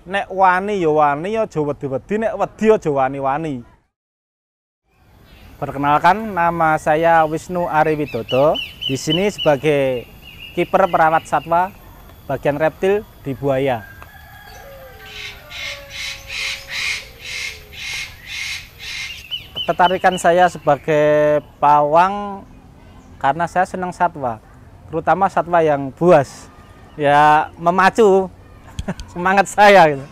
Nek wani ya wani, aja wedi-wedi, nek wedi aja wani-wani. Perkenalkan, nama saya Wisnu Ari Widodo. Di sini sebagai kiper perawat satwa bagian reptil di buaya. Ketertarikan saya sebagai pawang karena saya senang satwa, terutama satwa yang buas. Ya memacu semangat saya gitu.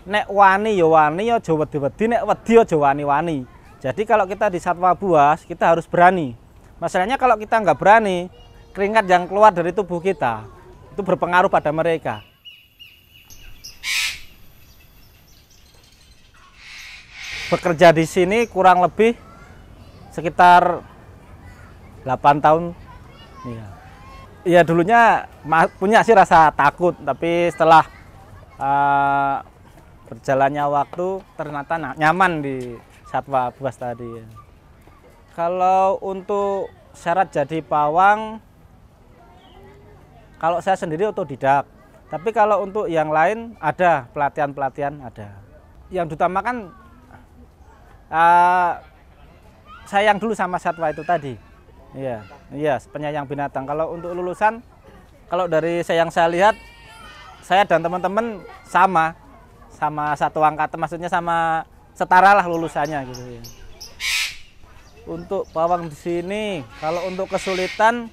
Nek wani ya wani, aja wedi-wedi, nek wedi aja wani-wani. Jadi kalau kita di satwa buas, kita harus berani. Masalahnya kalau kita nggak berani, keringat yang keluar dari tubuh kita itu berpengaruh pada mereka. Bekerja di sini kurang lebih sekitar 8 tahun. Iya dulunya punya sih rasa takut, tapi setelah berjalannya waktu ternyata nyaman di satwa buas tadi. Kalau untuk syarat jadi pawang, kalau saya sendiri otodidak. Tapi kalau untuk yang lain ada pelatihan-pelatihan ada. Yang diutamakan sayang dulu sama satwa itu tadi. Iya, penyayang binatang. Kalau untuk lulusan, kalau dari yang saya lihat, saya dan teman-teman sama satu angkatan, maksudnya sama setara lah lulusannya gitu ya. Untuk pawang di sini, kalau untuk kesulitan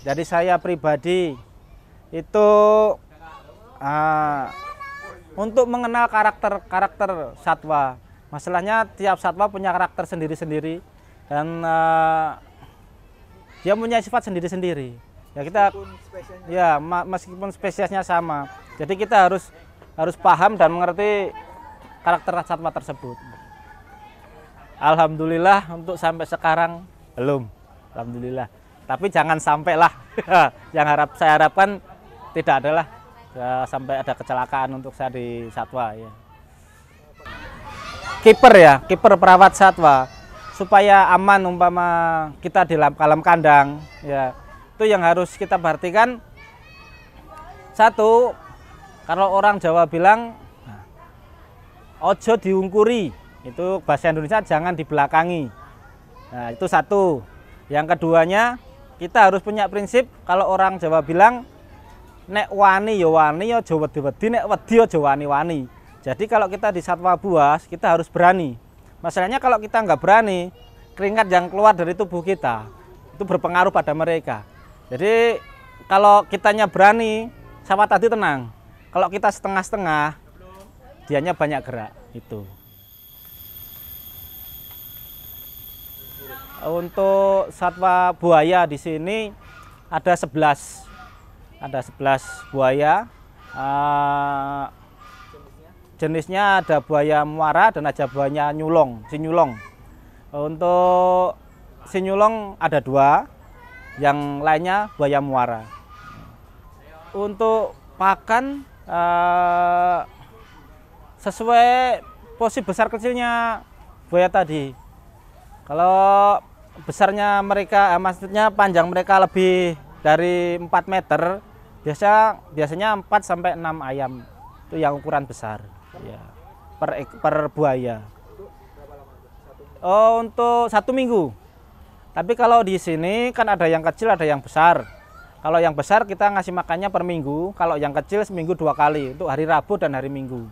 dari saya pribadi itu untuk mengenal karakter satwa. Masalahnya tiap satwa punya karakter sendiri-sendiri dan dia punya sifat sendiri-sendiri. Ya kita meskipun spesiesnya sama. Jadi kita harus paham dan mengerti karakter satwa tersebut. Alhamdulillah untuk sampai sekarang belum. Alhamdulillah. Tapi jangan sampai lah. Saya harapkan tidak adalah sampai ada kecelakaan untuk saya di satwa ya. Kiper perawat satwa supaya aman umpama kita di dalam kandang ya. Itu yang harus kita perhatikan. Satu, kalau orang Jawa bilang ojo diungkuri, itu bahasa Indonesia jangan dibelakangi. Nah, itu satu. Yang keduanya, kita harus punya prinsip kalau orang Jawa bilang nek wani ya wani, aja wedi-wedi, nek wedi aja wani-wani. Jadi kalau kita di satwa buas, kita harus berani. Masalahnya kalau kita nggak berani, keringat yang keluar dari tubuh kita itu berpengaruh pada mereka. Jadi kalau kitanya berani, satwa tadi tenang. Kalau kita setengah-setengah, dianya banyak gerak itu. Untuk satwa buaya di sini ada 11. Ada 11 buaya. Jenisnya ada buaya muara dan ada buaya sinyulong. Untuk sinyulong ada 2, yang lainnya buaya muara. Untuk pakan sesuai porsi besar kecilnya buaya tadi. Kalau besarnya mereka, maksudnya panjang mereka lebih dari 4 meter, biasanya 4 sampai 6 ayam. Itu yang ukuran besar ya, per buaya. Oh, untuk 1 minggu. Tapi kalau di sini kan ada yang kecil, ada yang besar. Kalau yang besar kita ngasih makannya per minggu, kalau yang kecil seminggu 2 kali, untuk hari Rabu dan hari Minggu.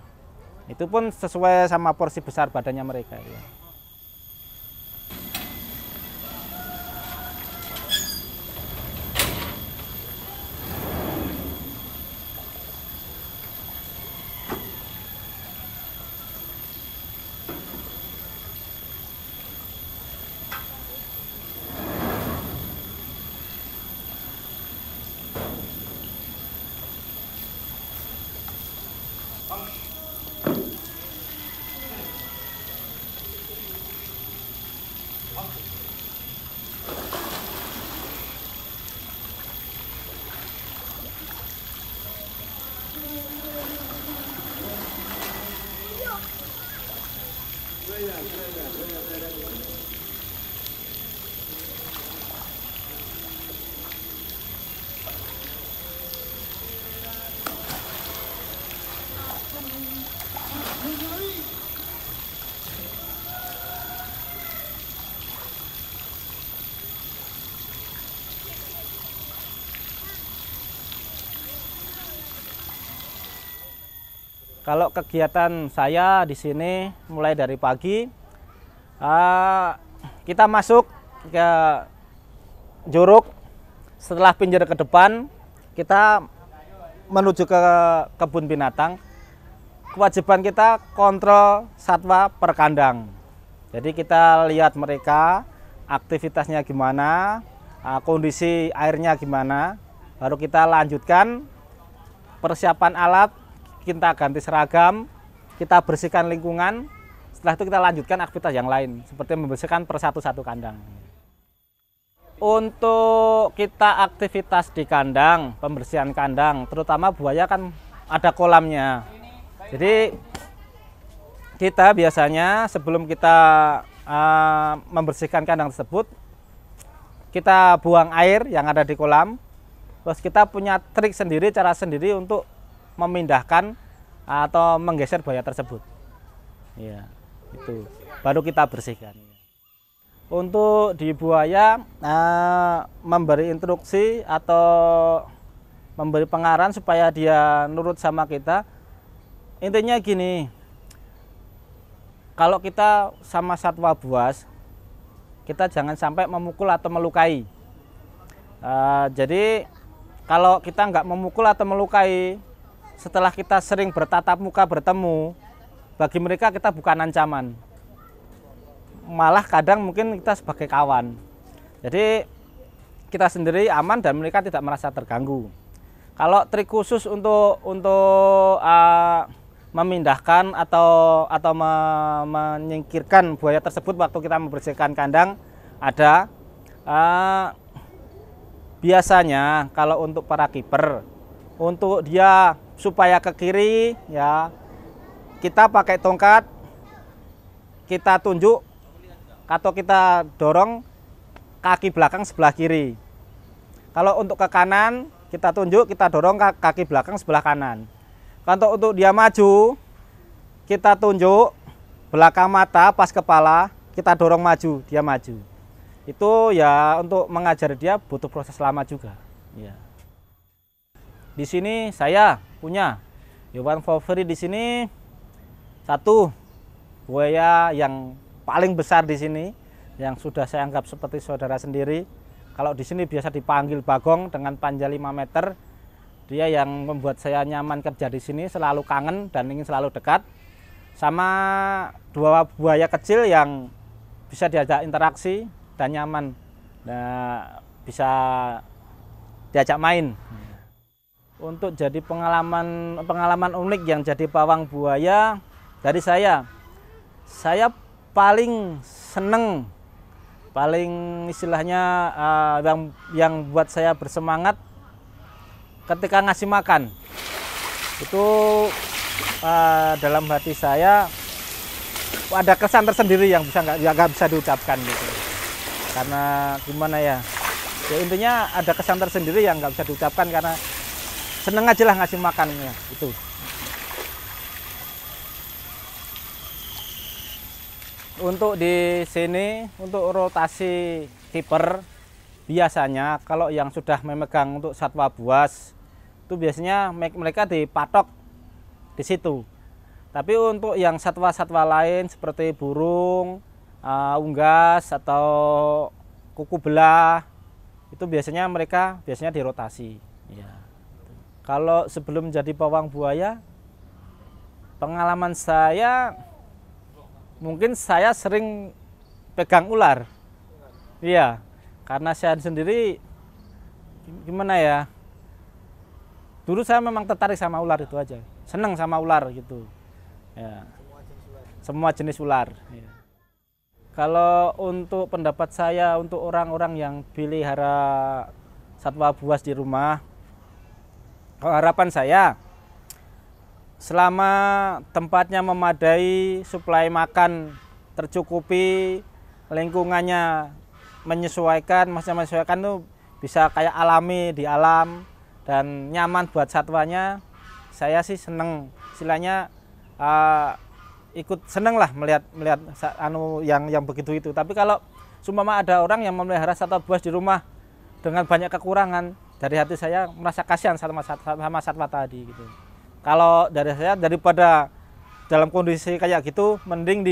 Itu pun sesuai sama porsi besar badannya mereka ya. Kalau kegiatan saya di sini mulai dari pagi, kita masuk ke Juruk, setelah pinggir ke depan, kita menuju ke kebun binatang. Kewajiban kita kontrol satwa per kandang. Jadi kita lihat mereka, aktivitasnya gimana, kondisi airnya gimana, baru kita lanjutkan persiapan alat, kita ganti seragam, kita bersihkan lingkungan. Setelah itu kita lanjutkan aktivitas yang lain, seperti membersihkan per satu kandang. Untuk kita aktivitas di kandang, pembersihan kandang, terutama buaya kan ada kolamnya. Jadi kita biasanya sebelum kita membersihkan kandang tersebut, kita buang air yang ada di kolam. Terus kita punya trik sendiri, cara sendiri untuk memindahkan atau menggeser buaya tersebut. Ya, itu baru kita bersihkan. Untuk di buaya memberi instruksi atau memberi pengarahan supaya dia nurut sama kita. Intinya gini, kalau kita sama satwa buas, kita jangan sampai memukul atau melukai. Jadi kalau kita nggak memukul atau melukai, setelah kita sering bertatap muka bertemu, bagi mereka kita bukan ancaman. Malah kadang mungkin kita sebagai kawan. Jadi kita sendiri aman dan mereka tidak merasa terganggu. Kalau trik khusus untuk memindahkan atau menyingkirkan buaya tersebut waktu kita membersihkan kandang ada. Biasanya kalau untuk para kiper, untuk dia supaya ke kiri, ya kita pakai tongkat, kita tunjuk atau kita dorong kaki belakang sebelah kiri. Kalau untuk ke kanan, kita tunjuk, kita dorong kaki belakang sebelah kanan. Kalau untuk dia maju, kita tunjuk belakang mata pas kepala, kita dorong maju, dia maju. Itu ya untuk mengajar dia butuh proses lama juga. Ya. Di sini saya punya hewan favorit di sini satu buaya yang paling besar di sini, yang sudah saya anggap seperti saudara sendiri. Kalau di sini biasa dipanggil bagong dengan panjang 5 meter. Dia yang membuat saya nyaman kerja di sini, selalu kangen dan ingin selalu dekat. Sama dua buaya kecil yang bisa diajak interaksi dan nyaman. Nah, bisa diajak main. Untuk jadi pengalaman unik yang jadi pawang buaya dari saya paling seneng, paling istilahnya yang buat saya bersemangat ketika ngasih makan. Itu dalam hati saya ada kesan tersendiri yang nggak bisa diucapkan gitu. Karena gimana ya? Ya intinya ada kesan tersendiri yang nggak bisa diucapkan karena seneng aja lah ngasih makannya itu. Untuk di sini untuk rotasi kiper biasanya kalau yang sudah memegang untuk satwa buas itu biasanya mereka dipatok di situ. Tapi untuk yang satwa-satwa lain seperti burung, unggas atau kuku belah itu biasanya mereka dirotasi. Ya. Kalau sebelum jadi pawang buaya, pengalaman saya mungkin saya sering pegang ular. Iya, karena saya sendiri gimana ya? Dulu saya memang tertarik sama ular itu aja, seneng sama ular gitu. Ya. Semua jenis ular. Ya. Kalau untuk pendapat saya untuk orang-orang yang pelihara satwa buas di rumah, harapan saya selama tempatnya memadai, suplai makan tercukupi, lingkungannya menyesuaikan tuh bisa kayak alami di alam dan nyaman buat satwanya, saya sih seneng, istilahnya ikut seneng lah melihat yang begitu itu. Tapi kalau seumpama ada orang yang memelihara satwa buas di rumah dengan banyak kekurangan, dari hati saya merasa kasihan sama satwa tadi gitu. Kalau dari saya, daripada dalam kondisi kayak gitu, mending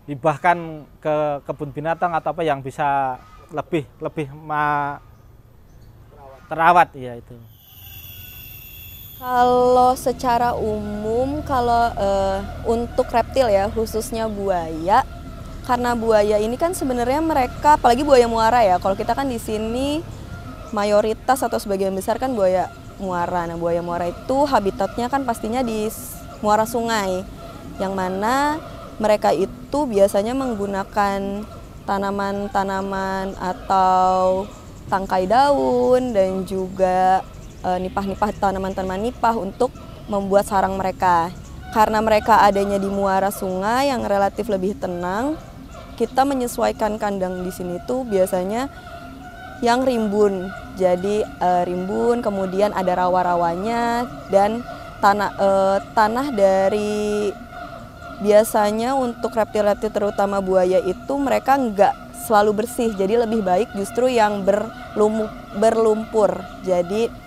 dihibahkan ke kebun binatang atau apa yang bisa lebih terawat ya itu. Kalau secara umum, kalau untuk reptil ya, khususnya buaya, karena buaya ini kan sebenarnya mereka, apalagi buaya muara ya, kalau kita kan di sini mayoritas atau sebagian besar kan buaya muara. Nah, buaya muara itu habitatnya kan pastinya di muara sungai, yang mana mereka itu biasanya menggunakan tanaman-tanaman atau tangkai daun dan juga nipah-nipah, tanaman-tanaman nipah untuk membuat sarang mereka. Karena mereka adanya di muara sungai yang relatif lebih tenang, kita menyesuaikan kandang di sini tuh biasanya yang rimbun. Jadi rimbun, kemudian ada rawa-rawanya dan tanah dari biasanya untuk reptil-reptil terutama buaya itu mereka nggak selalu bersih. Jadi lebih baik justru yang berlumpur. Jadi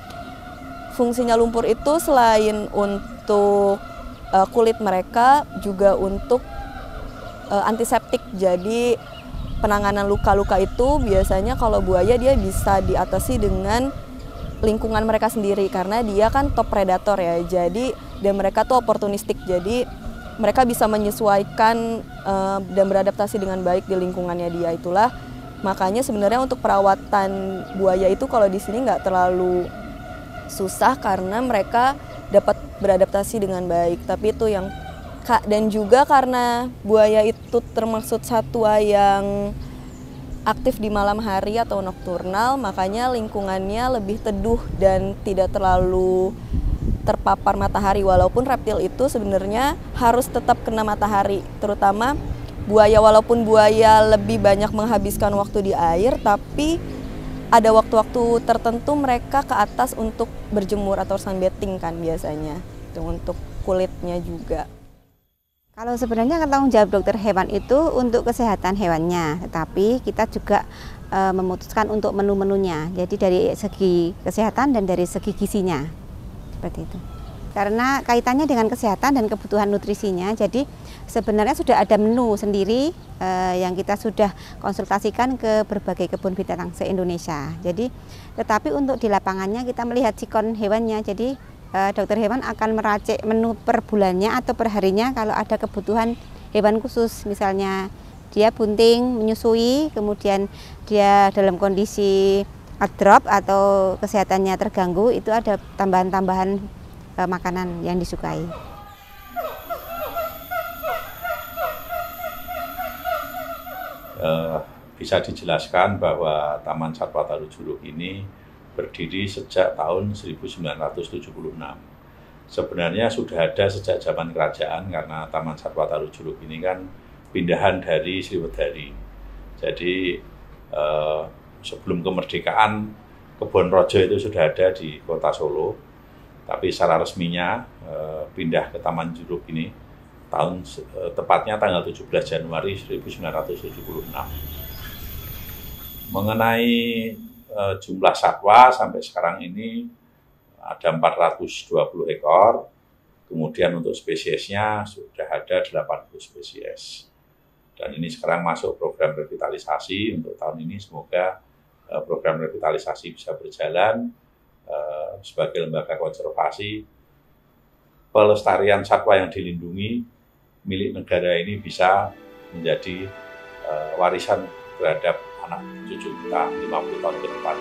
fungsinya lumpur itu selain untuk kulit mereka juga untuk antiseptik. Jadi penanganan luka-luka itu biasanya kalau buaya dia bisa diatasi dengan lingkungan mereka sendiri karena dia kan top predator ya. Jadi dan mereka tuh oportunistik. Jadi mereka bisa menyesuaikan dan beradaptasi dengan baik di lingkungannya dia. Itulah makanya sebenarnya untuk perawatan buaya itu kalau di sini nggak terlalu susah karena mereka dapat beradaptasi dengan baik. Tapi itu yang dan juga karena buaya itu termasuk satwa yang aktif di malam hari atau nokturnal, makanya lingkungannya lebih teduh dan tidak terlalu terpapar matahari. Walaupun reptil itu sebenarnya harus tetap kena matahari, terutama buaya. Walaupun buaya lebih banyak menghabiskan waktu di air, tapi ada waktu-waktu tertentu mereka ke atas untuk berjemur atau sunbathing kan biasanya. Itu untuk kulitnya juga. Kalau sebenarnya tanggung jawab dokter hewan itu untuk kesehatan hewannya, tetapi kita juga memutuskan untuk menu-menunya. Jadi dari segi kesehatan dan dari segi gizinya. Seperti itu. Karena kaitannya dengan kesehatan dan kebutuhan nutrisinya, jadi sebenarnya sudah ada menu sendiri yang kita sudah konsultasikan ke berbagai kebun binatang se-Indonesia. Jadi, tetapi untuk di lapangannya kita melihat sikon hewannya, jadi dokter hewan akan meracik menu per bulannya atau per harinya kalau ada kebutuhan hewan khusus. Misalnya dia bunting, menyusui, kemudian dia dalam kondisi drop atau kesehatannya terganggu, itu ada tambahan-tambahan makanan yang disukai. Bisa dijelaskan bahwa Taman Satwa Taru Juruk ini berdiri sejak tahun 1976. Sebenarnya sudah ada sejak zaman kerajaan karena Taman Satwa Taru Juruk ini kan pindahan dari Sriwedari. Jadi sebelum kemerdekaan Kebon Rojo itu sudah ada di kota Solo, tapi secara resminya pindah ke Taman Juruk ini tepatnya tanggal 17 Januari 1976. Mengenai jumlah satwa sampai sekarang ini ada 420 ekor, kemudian untuk spesiesnya sudah ada 80 spesies. Dan ini sekarang masuk program revitalisasi untuk tahun ini, semoga program revitalisasi bisa berjalan sebagai lembaga konservasi. Pelestarian satwa yang dilindungi milik negara ini bisa menjadi warisan terhadap anak cucu kita 50 tahun ke depan.